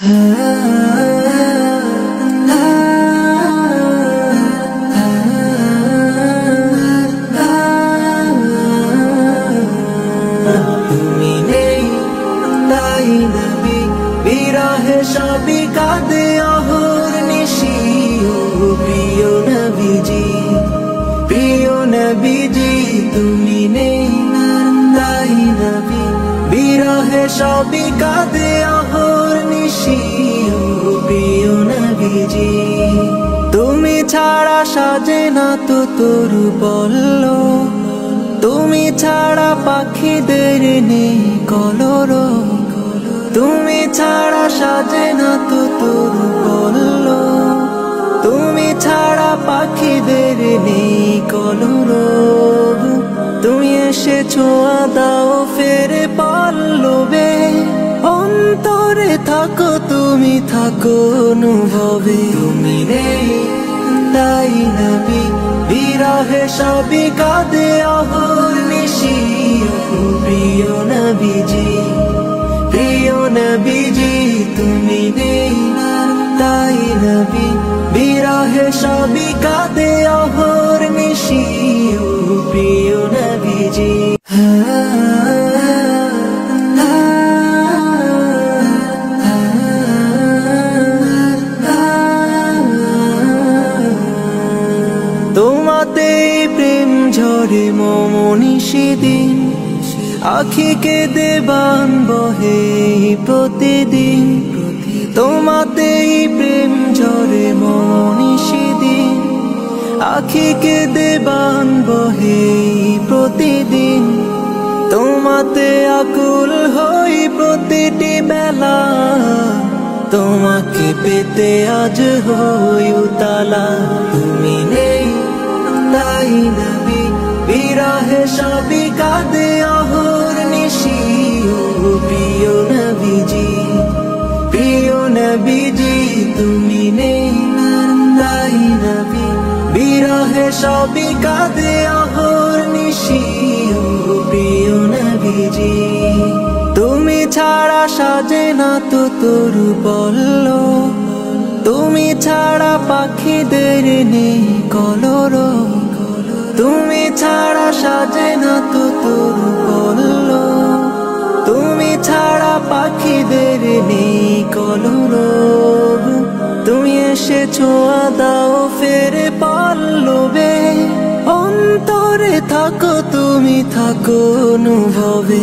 তুমি নেই তাই নবী বিরহে সবই কাঁদে অহর্নিশি। ও প্রিয় নবীজি, প্রিয় নবীজি, তুমি নেই তাই নবী বিরহে সবই কাঁদে অহর্নিশি। ও প্রিয় নবীজি, তুমি ছাড়া সাজে না তো তরু পল্লব, তুমি ছাড়া পাখিদের নেই কলরব, তুমি ছাড়া সাজে না তো তরু পল্লব, তুমি ছাড়া পাখিদের নেই কলরব। তুমি এসেছো দাও ফেরে পল্লবে, অন্তরে থাকো তুমি থাকো অনুভবে। তুমি নেই তাই নবী বিরহে সবই কাঁদে অহর্নিশি। ও প্রিয় নবীজি, প্রিয় নবীজি, তুমি নেই তাই নবী বিরহে সবই কাঁদে অহর্নিশি। ও প্রিয় নবীজি, তোমাতে প্রেম ঝরে মমনিশি দিন, আখিকে দেবান বহে প্রতিদিন। তোমাতে প্রেম ঝরে মমনিশি দিন, আখিকে দেবান বহে প্রতিদিন। তোমাতে আকুল হই প্রতিটি বেলা, তোমাকে পেতে আজ হই উতালা। তুমি নেই তাই নবী বিরহে সবই কাঁদে অহর্নিশি। ও প্রিয় নবীজি, প্রিয় নবীজি, তুমি নেই তাই নবী বিরহে সবই কাঁদে অহর্নিশি। ও প্রিয় নবীজি, তুমি ছাড়া সাজে না তো তরু পল্লব, তুমি ছাড়া পাখিদের নেই কলরব, তুমি ছাড়া সাজে না তো তরু পল্লব, তুমি ছাড়া পাখিদের নেই কলরব। তুমি এসেছো দাও ফেরে পল্লবে, অন্তরে থাকো তুমি থাকো অনুভবে।